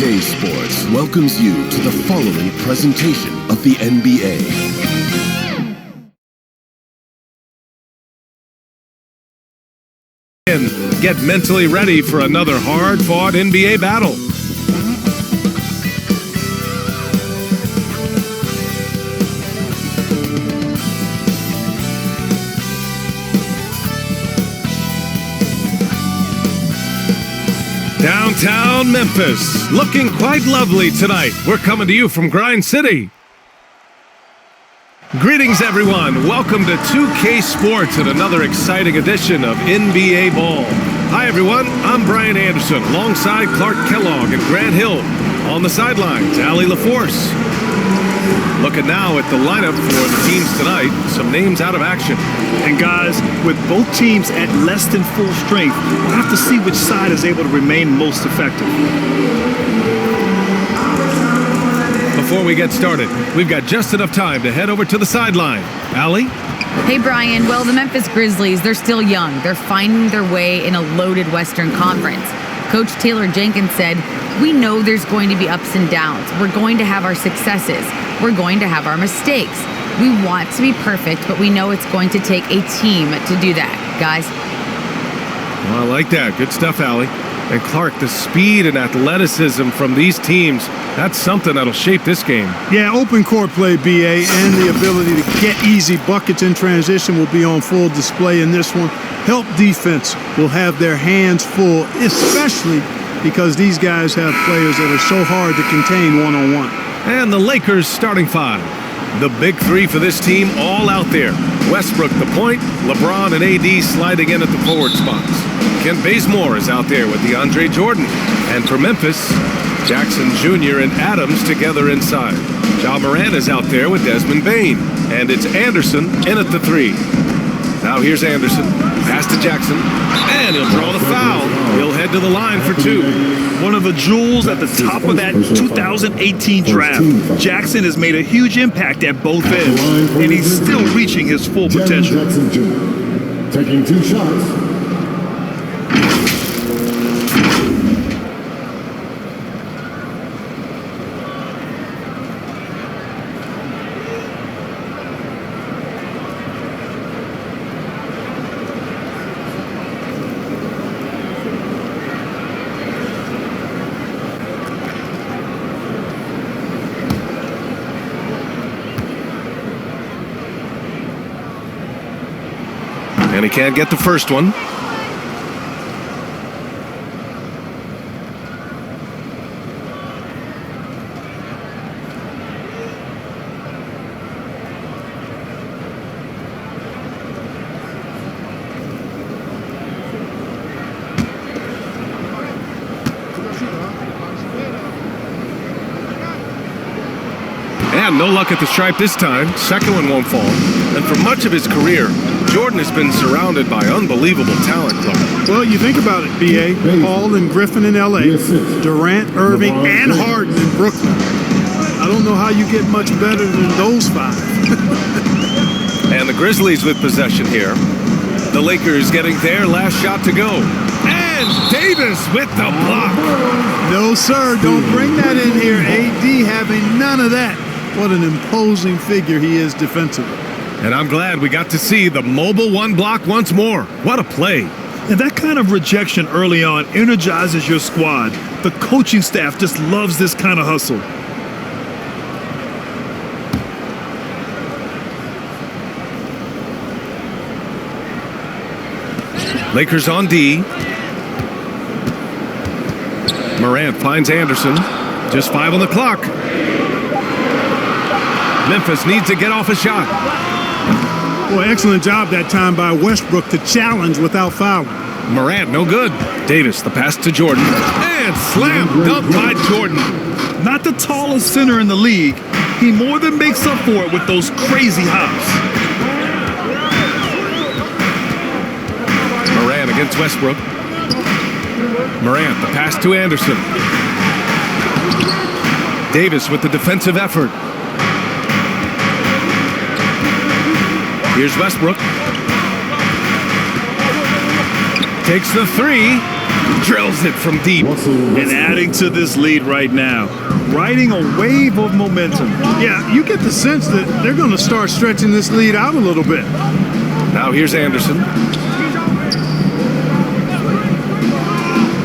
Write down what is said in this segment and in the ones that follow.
2K Sports welcomes you to the following presentation of the NBA. And get mentally ready for another hard-fought NBA battle. Downtown Memphis, looking quite lovely tonight. We're coming to you from Grind City. Greetings, everyone. Welcome to 2K Sports and another exciting edition of NBA Ball. Hi, everyone. I'm Brian Anderson, alongside Clark Kellogg and Grant Hill. On the sidelines, Allie LaForce. Looking now at the lineup for the teams tonight. Some names out of action. And guys, with both teams at less than full strength, we'll have to see which side is able to remain most effective. Before we get started, we've got just enough time to head over to the sideline. Allie? Hey, Brian. Well, the Memphis Grizzlies, they're still young. They're finding their way in a loaded Western Conference. Coach Taylor Jenkins said, "We know there's going to be ups and downs. We're going to have our successes. We're going to have our mistakes. We want to be perfect, but we know it's going to take a team to do that, guys." Well, I like that. Good stuff, Allie. And Clark, the speed and athleticism from these teams, that's something that'll shape this game. Yeah, open court play, BA, and the ability to get easy buckets in transition will be on full display in this one. Help defense will have their hands full, especially because these guys have players that are so hard to contain one-on-one. And the Lakers starting five. The big three for this team all out there. Westbrook the point, LeBron and AD sliding in at the forward spots. Kent Bazemore is out there with DeAndre Jordan. And for Memphis, Jackson Jr. and Adams together inside. Ja Morant is out there with Desmond Bane. And it's Anderson in at the three. Now here's Anderson. Pass to Jackson. And he'll draw the foul. He'll head to the line for two. One of the jewels at the top of that 2018 draft. Jackson has made a huge impact at both ends, and he's still reaching his full potential. Jackson Jr. taking 2 shots. And he can't get the first one. And no luck at the stripe this time. Second one won't fall. And for much of his career, Jordan has been surrounded by unbelievable talent. Well, you think about it, B.A. Paul and Griffin in L.A., Durant, Irving, and Harden in Brooklyn. I don't know how you get much better than those 5. And the Grizzlies with possession here. The Lakers getting their last shot to go. And Davis with the block. No, sir, don't bring that in here. AD having none of that. What an imposing figure he is defensively. And I'm glad we got to see the mobile one block once more. What a play. And that kind of rejection early on energizes your squad. The coaching staff just loves this kind of hustle. Lakers on D. Morant finds Anderson. Just 5 on the clock. Memphis needs to get off a shot. Well, excellent job that time by Westbrook to challenge without fouling. Morant, no good. Davis, the pass to Jordan. And slam dunk by Jordan. Not the tallest center in the league. He more than makes up for it with those crazy hops. Morant against Westbrook. Morant, the pass to Anderson. Davis with the defensive effort. Here's Westbrook. Takes the three. Drills it from deep. And adding to this lead right now. Riding a wave of momentum. Yeah, you get the sense that they're going to start stretching this lead out a little bit. Now here's Anderson.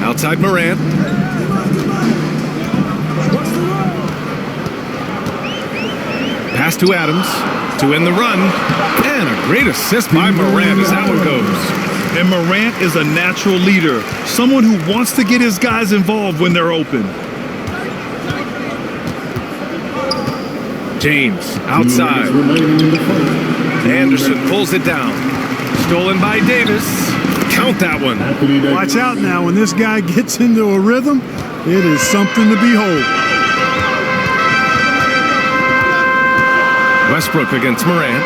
Outside Morant. Pass to Adams to end the run. And a great assist by Morant as that one goes. And Morant is a natural leader. Someone who wants to get his guys involved when they're open. James outside. Anderson pulls it down. Stolen by Davis. Count that one. Watch out now. When this guy gets into a rhythm, it is something to behold. Westbrook against Morant.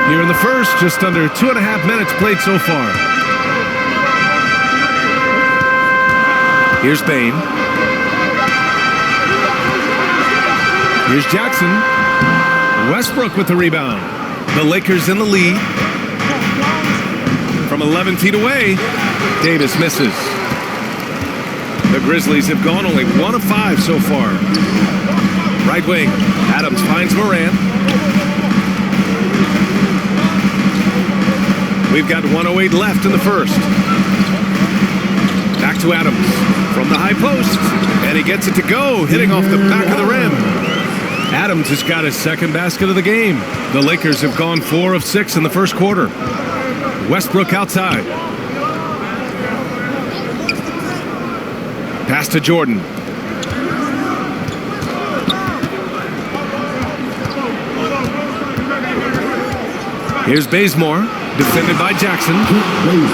Here in the first, just under 2.5 minutes played so far. Here's Bain. Here's Jackson. Westbrook with the rebound. The Lakers in the lead. From 11 feet away, Davis misses. The Grizzlies have gone only 1 of 5 so far. Right wing, Adams finds Morant. We've got 1:08 left in the first. Back to Adams from the high post, and he gets it to go, hitting off the back of the rim. Adams has got his second basket of the game. The Lakers have gone 4 of 6 in the first quarter. Westbrook outside. Pass to Jordan. Here's Bazemore, defended by Jackson.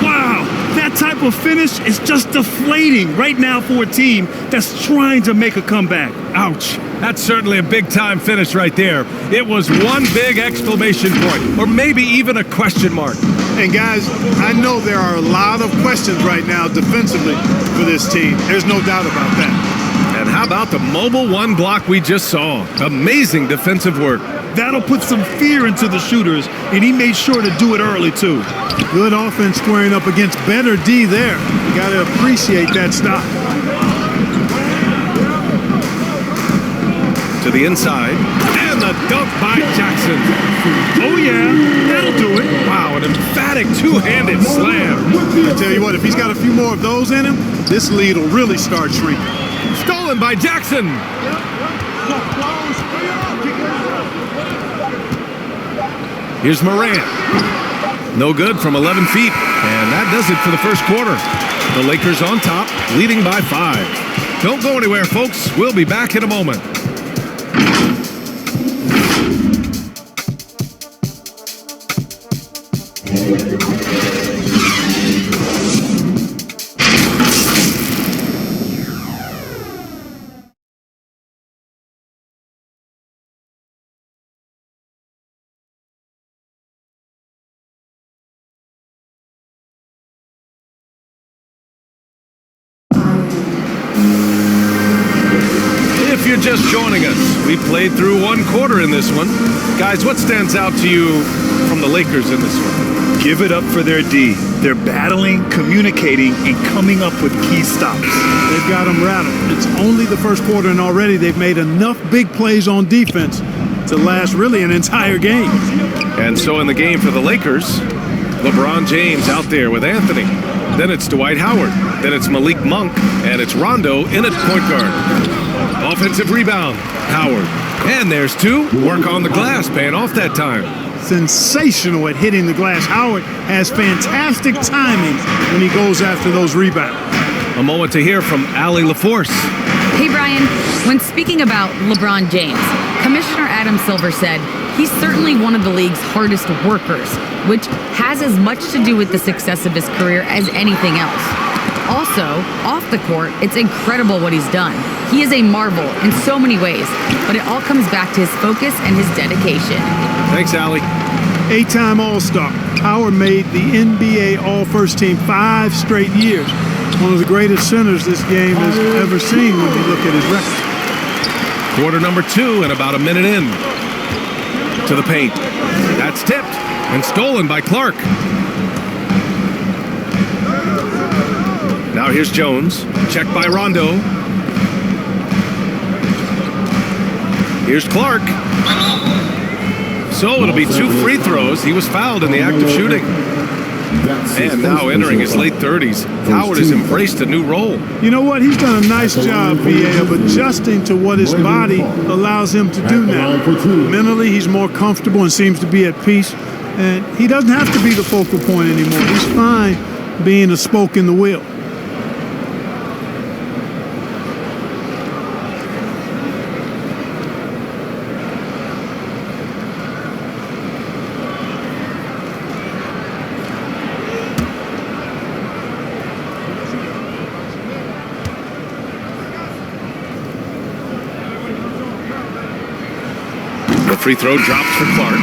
Wow, that type of finish is just deflating right now for a team that's trying to make a comeback. Ouch. That's certainly a big-time finish right there. It was one big exclamation point, or maybe even a question mark. And guys, I know there are a lot of questions right now defensively for this team. There's no doubt about that. And how about the mobile one block we just saw? Amazing defensive work. That'll put some fear into the shooters, and he made sure to do it early, too. Good offense squaring up against better D there. You got to appreciate that stop. To the inside, and the dunk by Jackson. Oh, yeah, that'll do it. Wow, an emphatic two-handed slam. I tell you what, if he's got a few more of those in him, this lead will really start shrinking. Stolen by Jackson. Here's Morant. No good from 11 feet, and that does it for the first quarter. The Lakers on top, leading by 5. Don't go anywhere, folks. We'll be back in a moment. If you're just joining us, we played through 1 quarter in this one. Guys, what stands out to you from the Lakers in this one? Give it up for their D. They're battling, communicating, and coming up with key stops. They've got them rattled. It's only the first quarter, and already they've made enough big plays on defense to last really an entire game. And so in the game for the Lakers, LeBron James out there with Anthony. Then it's Dwight Howard. Then it's Malik Monk. And it's Rondo in at point guard. Offensive rebound, Howard. And there's 2. Work on the glass, paying off that time. Sensational at hitting the glass. Howard has fantastic timing when he goes after those rebounds. A moment to hear from Allie LaForce. Hey, Brian, when speaking about LeBron James, Commissioner Adam Silver said he's certainly one of the league's hardest workers, which has as much to do with the success of his career as anything else. Also, off the court, it's incredible what he's done. He is a marvel in so many ways, but it all comes back to his focus and his dedication. Thanks, Allie. 8-time All-Star. Howard made the NBA All-First Team 5 straight years. One of the greatest centers this game has ever seen when you look at his record. Quarter number 2 and about a minute in. To the paint. That's tipped and stolen by Clark. Now here's Jones. Checked by Rondo. Here's Clark. So it'll be 2 free throws. He was fouled in the act of shooting. And now entering his late 30s, Howard has embraced a new role. You know what? He's done a nice job, BA, of adjusting to what his body allows him to do now. Mentally, he's more comfortable and seems to be at peace. And he doesn't have to be the focal point anymore. He's fine being a spoke in the wheel. Free throw drops for Clark.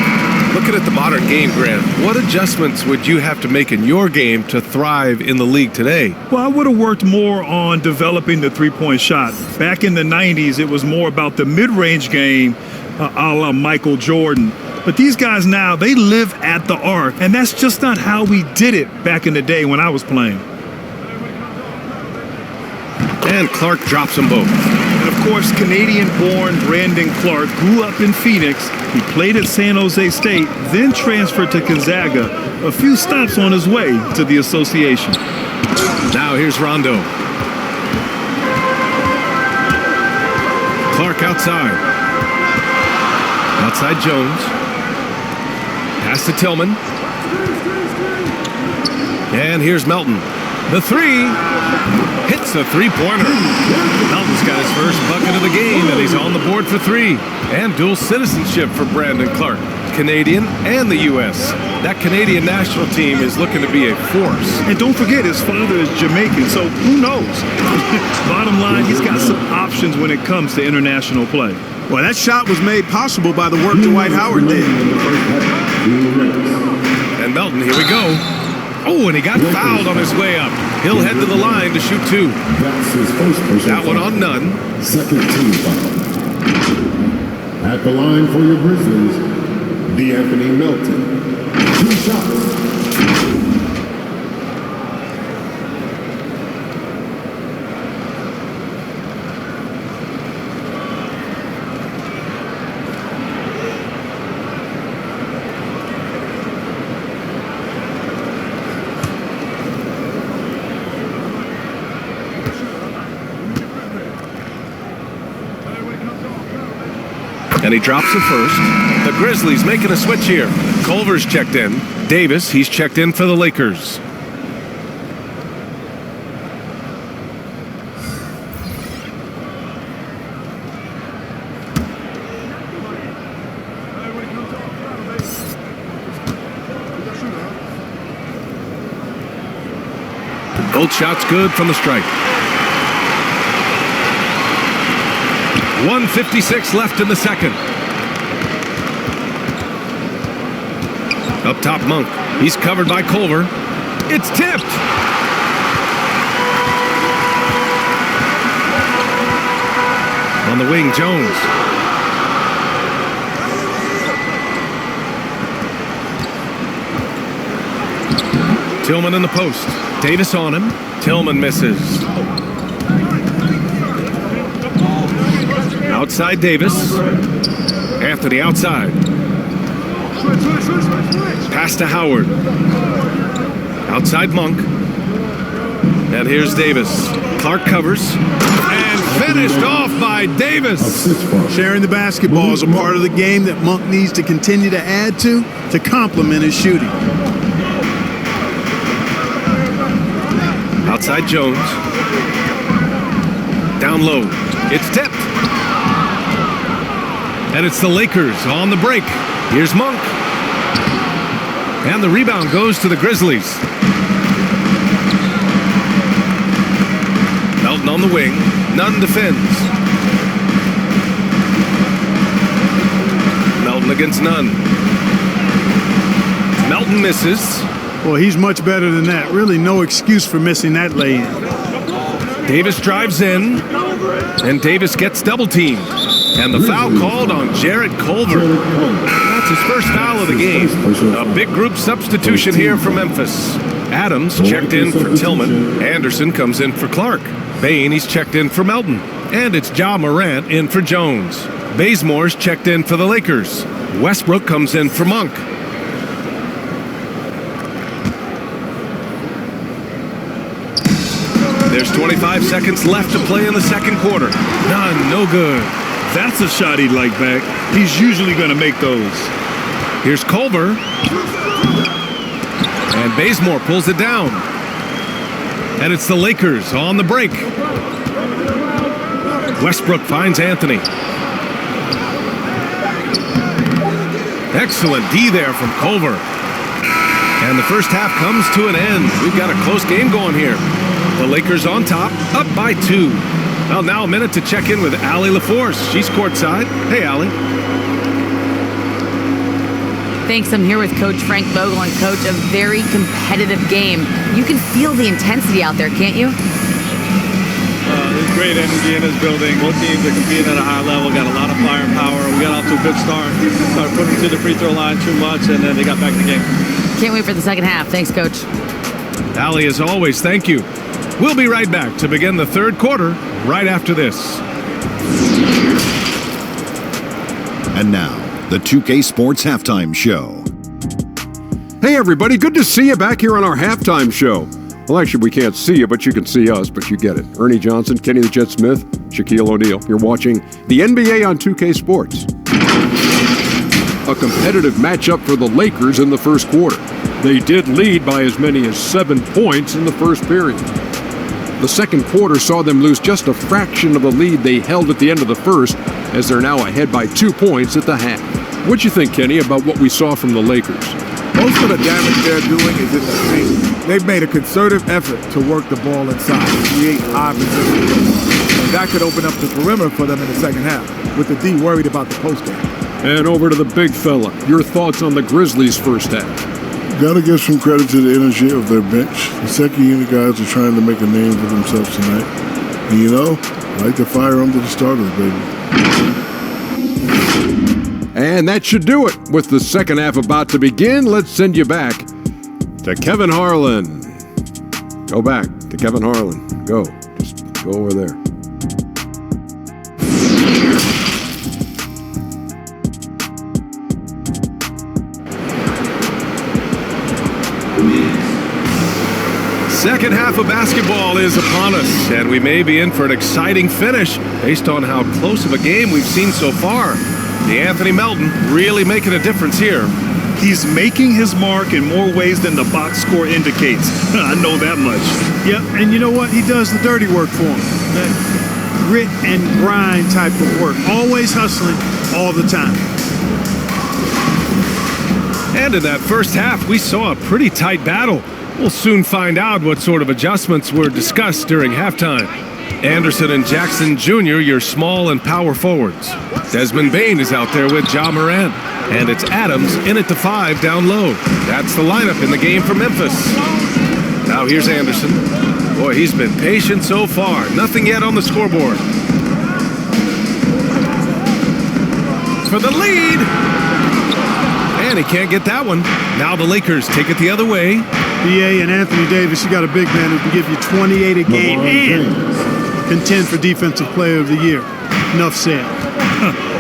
Looking at the modern game, Grant, what adjustments would you have to make in your game to thrive in the league today? Well, I would have worked more on developing the three-point shot. Back in the 90s, it was more about the mid-range game, a la Michael Jordan. But these guys now, they live at the arc, and that's just not how we did it back in the day when I was playing. And Clark drops them both. And of course, Canadian-born Brandon Clark grew up in Phoenix. He played at San Jose State, then transferred to Gonzaga. A few stops on his way to the association. Now here's Rondo. Clark outside. Outside Jones. Pass to Tillman. And here's Melton. The three. Hits a three-pointer. Melton's got his first bucket of the game, and he's on the board for 3. And dual citizenship for Brandon Clark. Canadian and the U.S. That Canadian national team is looking to be a force. And don't forget, his father is Jamaican, so who knows? Bottom line, he's got some options when it comes to international play. Well, that shot was made possible by the work Dwight Howard did. And Melton, here we go. Oh, and he got fouled on his way up. He'll head to the line to shoot 2. That's his first personal That one foul. on none. Second team foul. At the line for your Grizzlies, D'Anthony Melton. 2 shots. And he drops the first. The Grizzlies making a switch here. Culver's checked in. Davis, he's checked in for the Lakers. Both shots good from the strike. 1:56 left in the second. Up top, Monk. He's covered by Culver. It's tipped. On the wing, Jones. Tillman in the post. Davis on him. Tillman misses. Outside Davis. Anthony outside. Pass to Howard. Outside Monk. And here's Davis. Clark covers. And finished off by Davis. Sharing the basketball is a part of the game that Monk needs to continue to add to complement his shooting. Outside Jones. Down low. It's tipped. And it's the Lakers on the break. Here's Monk. And the rebound goes to the Grizzlies. Melton on the wing. Nunn defends. Melton against Nunn. Melton misses. Well, he's much better than that. Really no excuse for missing that lay-in. Davis drives in. And Davis gets double-teamed. And the foul called on Jared Culver. That's his first foul of the game. A big group substitution here for Memphis. Adams checked in for Tillman. Anderson comes in for Clark. Bain, he's checked in for Melton. And it's Ja Morant in for Jones. Bazemore's checked in for the Lakers. Westbrook comes in for Monk. There's 25 seconds left to play in the second quarter. None, no good. That's a shot he'd like back. He's usually going to make those. Here's Culver. And Bazemore pulls it down. And it's the Lakers on the break. Westbrook finds Anthony. Excellent D there from Culver. And the first half comes to an end. We've got a close game going here. The Lakers on top, up by 2. Well, now a minute to check in with Allie LaForce. She's courtside. Hey, Allie. Thanks. I'm here with Coach Frank Vogel. And Coach, a very competitive game. You can feel the intensity out there, can't you? There's great energy in this building. Both teams are competing at a high level, got a lot of firepower. We got off to a good start. Started putting to the free throw line too much, and then they got back in the game. Can't wait for the second half. Thanks, Coach. Allie, as always, thank you. We'll be right back to begin the third quarter right after this. And now, the 2K Sports Halftime Show. Hey everybody, good to see you back here on our halftime show. Well, actually, we can't see you, but you can see us, but you get it. Ernie Johnson, Kenny the Jet Smith, Shaquille O'Neal. You're watching the NBA on 2K Sports. A competitive matchup for the Lakers in the first quarter. They did lead by as many as 7 points in the first period. The second quarter saw them lose just a fraction of the lead they held at the end of the first, as they're now ahead by 2 points at the half. What'd you think, Kenny, about what we saw from the Lakers? Most of the damage they're doing is in the paint. They've made a concerted effort to work the ball inside, create high position. And that could open up the perimeter for them in the second half, with the D worried about the post game. And over to the big fella. Your thoughts on the Grizzlies' first half? Got to give some credit to the energy of their bench. The second unit guys are trying to make a name for themselves tonight. And you know, I like to fire them to the starters, baby. And that should do it. With the second half about to begin, let's send you back to Kevin Harlan. Go back to Kevin Harlan. Go. Just go over there. Second half of basketball is upon us, and we may be in for an exciting finish based on how close of a game we've seen so far. The Anthony Melton really making a difference here. He's making his mark in more ways than the box score indicates. I know that much. Yeah, and you know what? He does the dirty work for him. That grit and grind type of work. Always hustling all the time. And in that first half, we saw a pretty tight battle. We'll soon find out what sort of adjustments were discussed during halftime. Anderson and Jackson Jr., your small and power forwards. Desmond Bain is out there with Ja Morant. And it's Adams in at the 5 down low. That's the lineup in the game for Memphis. Now here's Anderson. Boy, he's been patient so far. Nothing yet on the scoreboard. For the lead. And he can't get that one. Now the Lakers take it the other way. BA and Anthony Davis, you got a big man who can give you 28 a game and contend for Defensive Player of the Year. Enough said.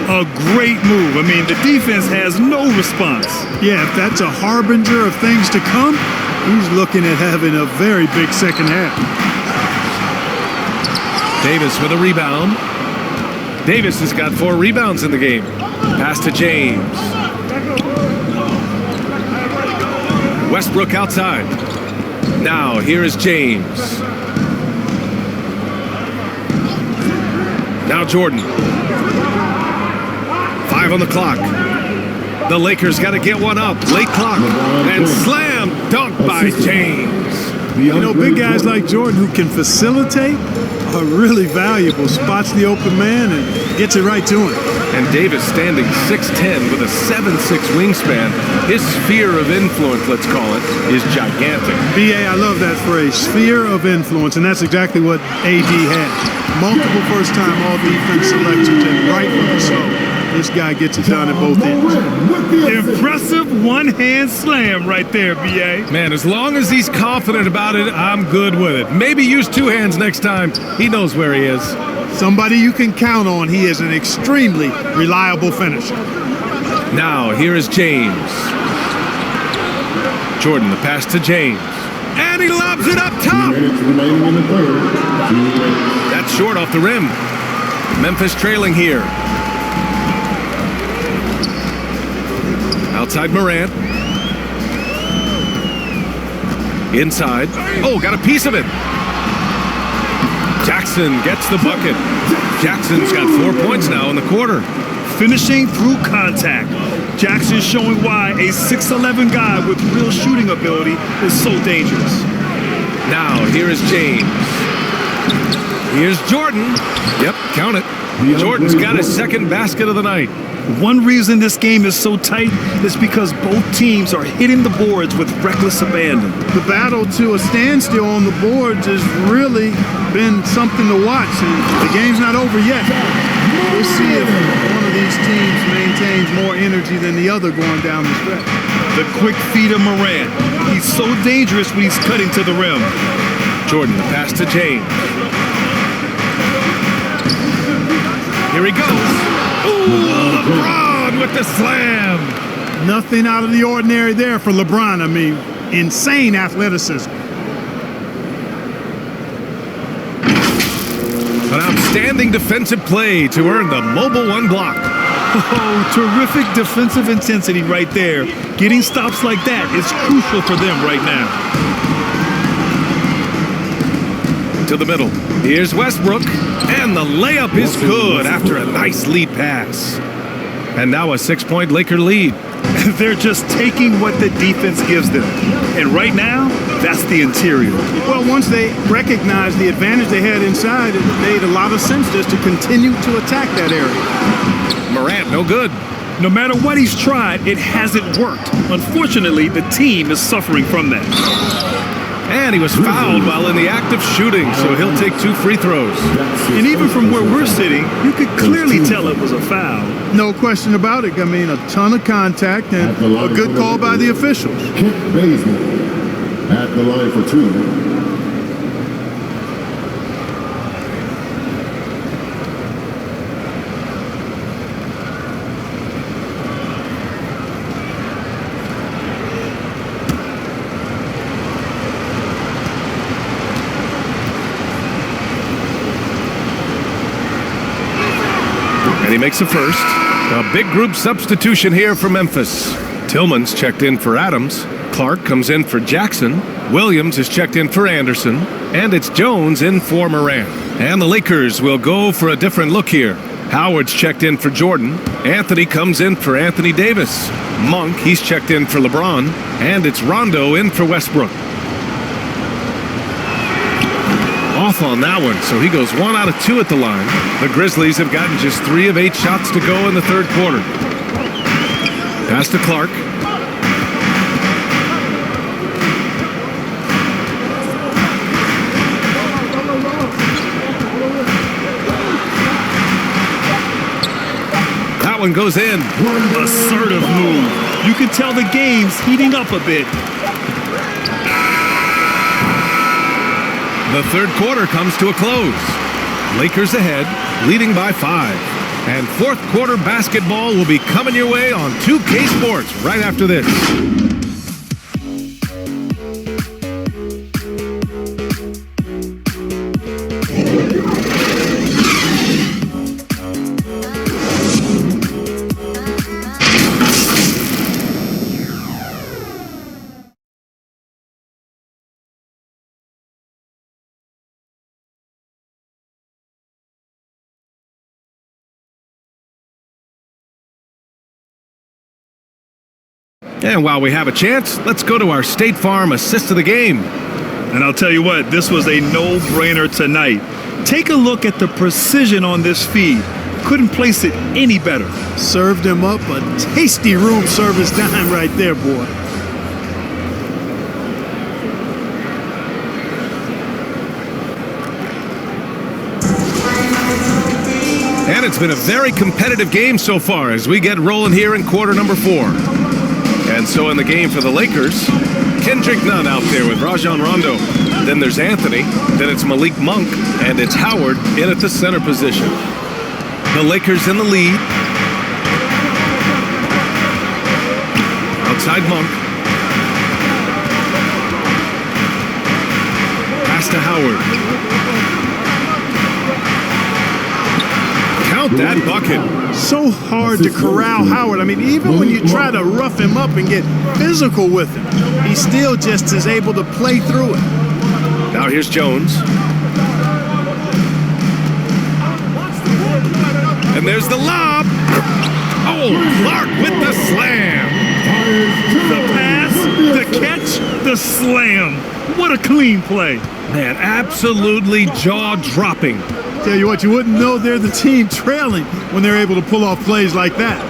A great move. I mean, the defense has no response. Yeah, if that's a harbinger of things to come, he's looking at having a very big second half. Davis with a rebound. Davis has got 4 rebounds in the game. Pass to James. Westbrook outside. Now here is James. Now Jordan. 5 on the clock. The Lakers got to get one up. Late clock. And slam dunk by James. You know, big guys like Jordan who can facilitate are really valuable. Spots the open man and gets it right to him. And Davis standing 6'10" with a 7'6" wingspan. His sphere of influence, let's call it, is gigantic. BA, I love that phrase, sphere of influence, and that's exactly what AD had. Multiple first-time all-defense selections, and rightfully so. This guy gets it done at both ends. Impressive one-hand slam right there, B.A. Man, as long as he's confident about it, I'm good with it. Maybe use two hands next time. He knows where he is. Somebody you can count on. He is an extremely reliable finisher. Now, here is James. Jordan, the pass to James. And he lobs it up top. That's short off the rim. Memphis trailing here. Outside Morant. Inside. Oh, got a piece of it. Jackson gets the bucket. Jackson's got 4 points now in the quarter. Finishing through contact. Jackson showing why a 6'11" guy with real shooting ability is so dangerous. Now, here is James. Here's Jordan. Yep, count it. Jordan's got his second basket of the night. One reason this game is so tight is because both teams are hitting the boards with reckless abandon. The battle to a standstill on the boards has really been something to watch, and the game's not over yet. We'll see if one of these teams maintains more energy than the other going down the stretch. The quick feed of Morant. He's so dangerous when he's cutting to the rim. Jordan, the pass to James. Here he goes. Ooh, LeBron with the slam. Nothing out of the ordinary there for LeBron. I mean, insane athleticism. An outstanding defensive play to earn the mobile one block. Oh, terrific defensive intensity right there. Getting stops like that is crucial for them right now. To the middle. Here's Westbrook. And the layup is good after a nice lead pass. And now a 6-point Laker lead. They're just taking what the defense gives them. And right now, that's the interior. Well, once they recognized the advantage they had inside, it made a lot of sense just to continue to attack that area. Morant, no good. No matter what he's tried, it hasn't worked. Unfortunately, the team is suffering from that. And he was fouled while in the act of shooting, so he'll take 2 free throws. And even from where we're sitting, you could clearly tell it was a foul. No question about it. I mean, a ton of contact and a good call by the officials. At the line for 2. And he makes a first. A big group substitution here for Memphis. Tillman's checked in for Adams. Clark comes in for Jackson. Williams is checked in for Anderson. And it's Jones in for Morant. And the Lakers will go for a different look here. Howard's checked in for Jordan. Anthony comes in for Anthony Davis. Monk, he's checked in for LeBron. And it's Rondo in for Westbrook. Off on that one, so he goes 1 out of 2 at the line. The Grizzlies have gotten just 3 of 8 shots to go in the third quarter. Pass to Clark. That one goes in. Assertive move. You can tell the game's heating up a bit. The third quarter comes to a close. Lakers ahead, leading by 5. And fourth quarter basketball will be coming your way on 2K Sports right after this. And while we have a chance, let's go to our State Farm assist of the game. And I'll tell you what, this was a no-brainer tonight. Take a look at the precision on this feed. Couldn't place it any better. Served him up a tasty room service dime right there, boy. And it's been a very competitive game so far as we get rolling here in quarter number 4. And so in the game for the Lakers, Kendrick Nunn out there with Rajon Rondo. Then there's Anthony. Then it's Malik Monk. And it's Howard in at the center position. The Lakers in the lead. Outside Monk. Pass to Howard. Count that bucket. So hard to corral Howard. I mean, even when you try to rough him up and get physical with him, he still just is able to play through it. Now here's Jones. And there's the lob. Oh, Clark with the slam. The pass, the catch, the slam. What a clean play. Man, absolutely jaw-dropping. Tell you what, you wouldn't know they're the team trailing when they're able to pull off plays like that.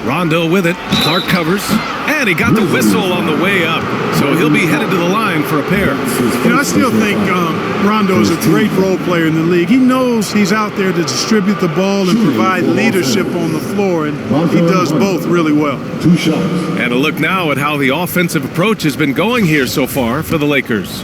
Rondo with it. Clark covers. And he got the whistle on the way up. So he'll be headed to the line for a pair. You know, I still think Rondo is a great role player in the league. He knows he's out there to distribute the ball and provide leadership on the floor, and he does both really well. 2 shots. And a look now at how the offensive approach has been going here so far for the Lakers.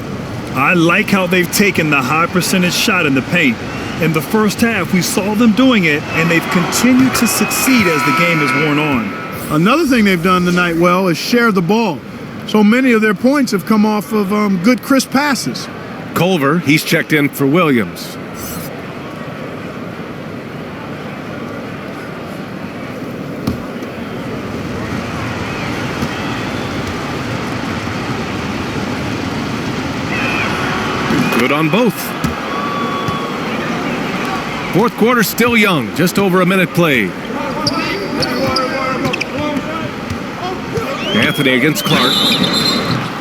I like how they've taken the high percentage shot in the paint. In the first half, we saw them doing it, and they've continued to succeed as the game has worn on. Another thing they've done tonight well is share the ball. So many of their points have come off of good, crisp passes. Culver, he's checked in for Williams. Good on both. Fourth quarter still young, just over a minute played. Anthony against Clark.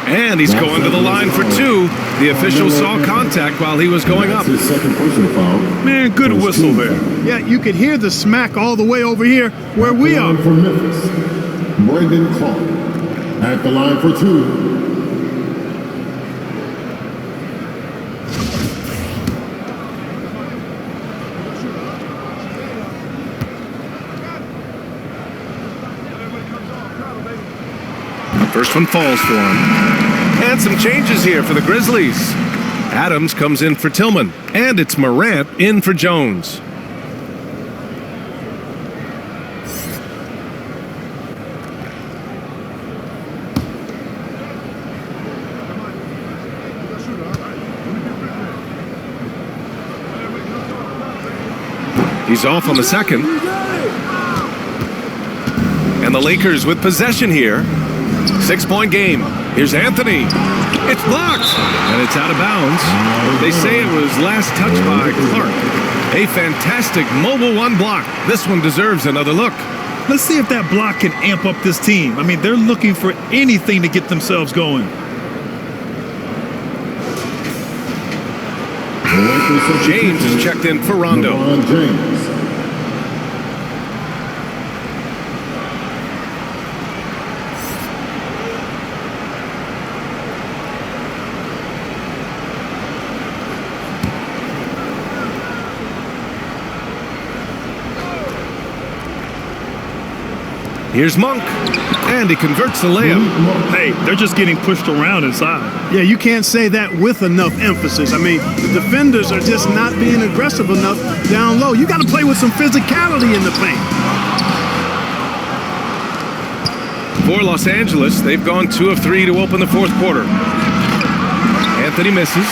And he's going to the line for 2. The official saw contact while he was going up. His second personal foul. Man, good whistle there. Yeah, you could hear the smack all the way over here where we are. For Memphis, Brandon Clark at the line for 2. First one falls for him. And some changes here for the Grizzlies. Adams comes in for Tillman. And it's Morant in for Jones. He's off on the second. And the Lakers with possession here. 6-point game. Here's Anthony. It's blocked. And it's out of bounds. They say it was last touched by Clark. A fantastic mobile 1 block. This one deserves another look. Let's see if that block can amp up this team. I mean, they're looking for anything to get themselves going. James is checked in for Rondo. James. Here's Monk, and he converts the layup. Hey, they're just getting pushed around inside. Yeah, you can't say that with enough emphasis. I mean, the defenders are just not being aggressive enough down low. You got to play with some physicality in the paint. For Los Angeles, they've gone 2 of 3 to open the fourth quarter. Anthony misses.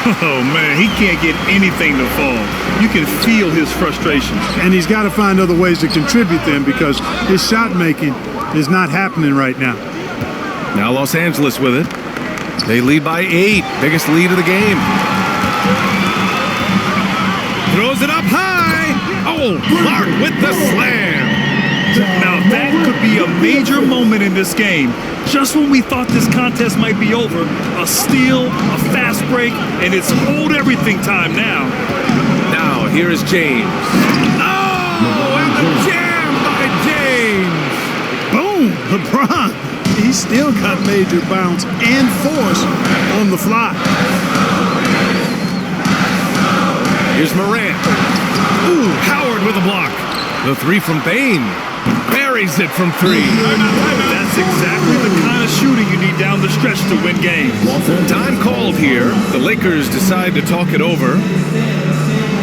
Oh, man, he can't get anything to fall. You can feel his frustration. And he's got to find other ways to contribute then because his shot making is not happening right now. Now Los Angeles with it. They lead by 8. Biggest lead of the game. Throws it up high. Oh, Clark with the slam. Now that could be a major moment in this game. Just when we thought this contest might be over, a steal, a fast break, and it's hold everything time now. Now here is James. Oh, and the jam by James. Boom, LeBron. He's still got major bounce and force on the fly. Here's Morant. Ooh, Howard with a block. The three from Bain. Buries it from three. That's exactly the kind of shooting you need down the stretch to win games. Time called here. The Lakers decide to talk it over.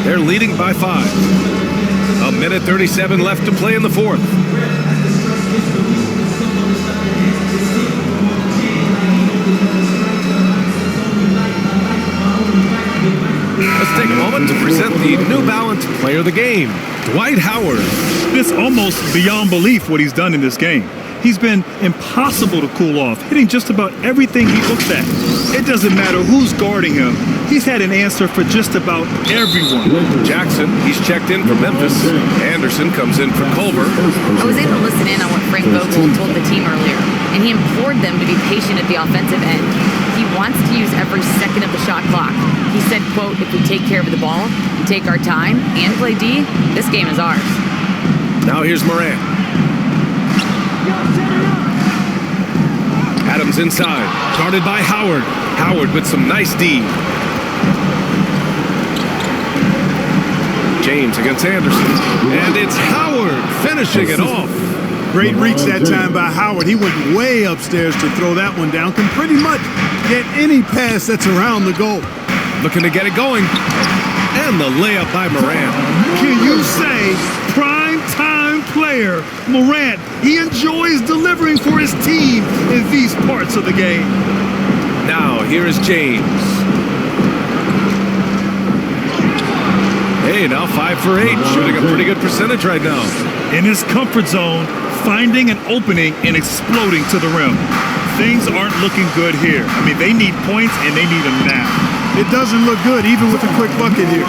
They're leading by 5. 1:37 left to play in the fourth. Let's take a moment to present the New Balance Player of the Game, Dwight Howard. It's almost beyond belief what he's done in this game. He's been impossible to cool off, hitting just about everything he looks at. It doesn't matter who's guarding him. He's had an answer for just about everyone. Jackson, he's checked in for Memphis. Anderson comes in for Culver. I was able to listen in on what Frank Vogel told the team earlier, and he implored them to be patient at the offensive end. He wants to use every second of the shot clock. He said, quote, if we take care of the ball, take our time, and play D, this game is ours. Now here's Morant. Adams inside, guarded by Howard. Howard with some nice D. James against Anderson. And it's Howard finishing it off. Great reach that time by Howard. He went way upstairs to throw that one down. Can pretty much get any pass that's around the goal. Looking to get it going. And the layup by Morant. Can you say prime time player Morant? He enjoys delivering for his team in these parts of the game. Now here is James. Hey, now 5 for 8, shooting a pretty good percentage right now. In his comfort zone, finding an opening and exploding to the rim. Things aren't looking good here. I mean, they need points and they need them now. It doesn't look good, even with a quick bucket here.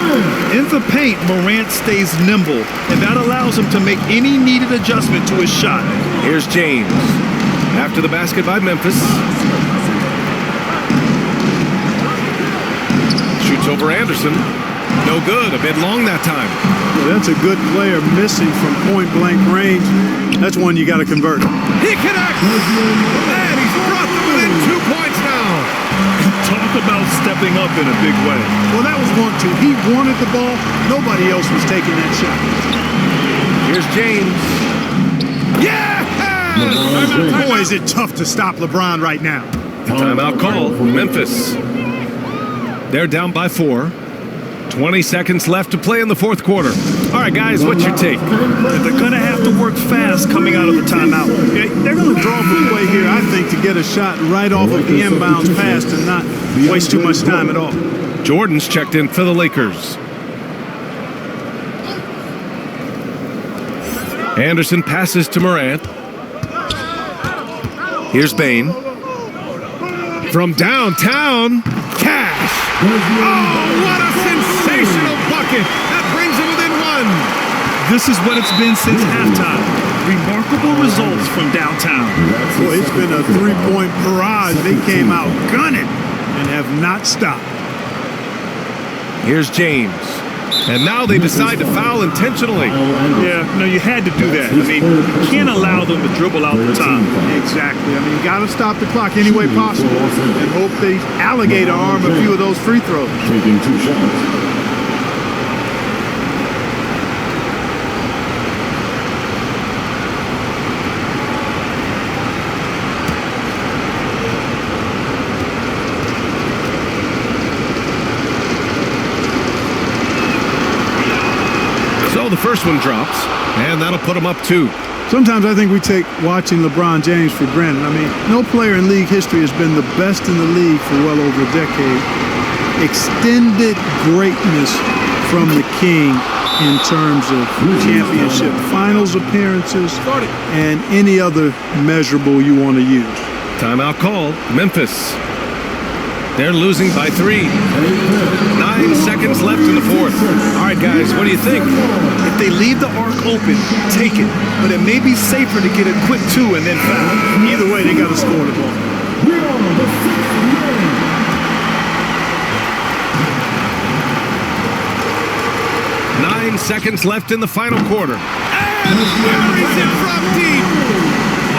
In the paint, Morant stays nimble, and that allows him to make any needed adjustment to his shot. Here's James. After the basket by Memphis. Shoots over Anderson. No good, a bit long that time. Well, that's a good player missing from point-blank range. That's one you got to convert. He connects! And he's brought them within 2 points now. Talk about stepping up in a big way. Well, that was 1-2. He wanted the ball. Nobody else was taking that shot. Here's James. Yeah! Boy, is it tough to stop LeBron right now. Timeout call, Memphis. They're down by 4. 20 seconds left to play in the fourth quarter. All right, guys, what's your take? They're going to have to work fast coming out of the timeout. Okay? They're going to draw up a play here, I think, to get a shot right off of the inbounds pass and not waste too much time at all. Jordan's checked in for the Lakers. Anderson passes to Morant. Here's Bain. From downtown, Cash. Oh, what a sensational bucket. That brings him within 1. This is what it's been since halftime. Remarkable results from downtown. Boy, it's been a three-point barrage. They came out gunning and have not stopped. Here's James. And now they decide to foul intentionally. Yeah, no, you had to do that. I mean, you can't allow them to dribble out the time. Exactly. I mean, you got to stop the clock any way possible and hope they alligator arm a few of those free throws. Taking 2 shots. The first one drops, and that'll put them up 2. Sometimes I think we take watching LeBron James for granted. I mean, no player in league history has been the best in the league for well over a decade. Extended greatness from the king in terms of championship finals appearances and any other measurable you want to use. Timeout called. Memphis. They're losing by 3. 9 seconds left in the fourth. All right, guys, what do you think? If they leave the arc open, take it. But it may be safer to get a quick 2 and then foul. Either way, they got to score the ball. 9 seconds left in the final quarter. And buries it from deep.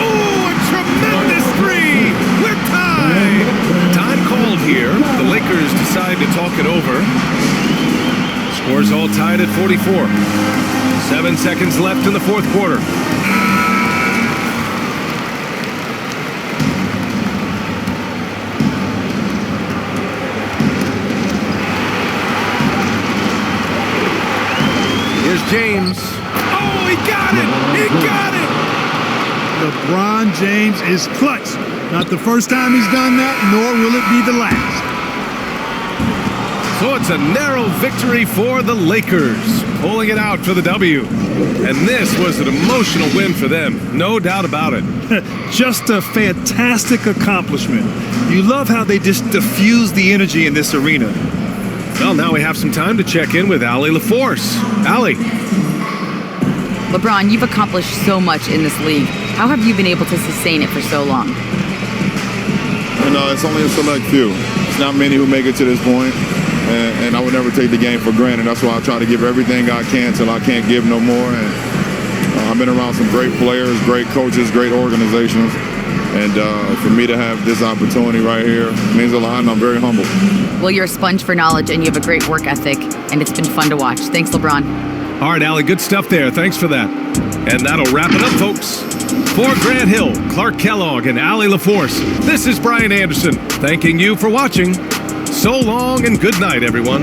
Oh, a tremendous 3. We're tied. Time called here. The Lakers decide to talk it over. Scores all tied at 44. 7 seconds left in the fourth quarter. Here's James. Oh, he got it! He got it! LeBron James is clutch. Not the first time he's done that, nor will it be the last. So it's a narrow victory for the Lakers, pulling it out for the W. And this was an emotional win for them, no doubt about it. Just a fantastic accomplishment. You love how they just diffuse the energy in this arena. Well, now we have some time to check in with Allie LaForce. Allie. LeBron, you've accomplished so much in this league. How have you been able to sustain it for so long? You know, it's only a select few. It's not many who make it to this point. And I would never take the game for granted. That's why I try to give everything I can till I can't give no more. And I've been around some great players, great coaches, great organizations. And for me to have this opportunity right here means a lot, and I'm very humble. Well, you're a sponge for knowledge, and you have a great work ethic, and it's been fun to watch. Thanks, LeBron. All right, Allie, good stuff there. Thanks for that. And that'll wrap it up, folks. For Grant Hill, Clark Kellogg, and Allie LaForce, this is Brian Anderson, thanking you for watching. So long and good night, everyone.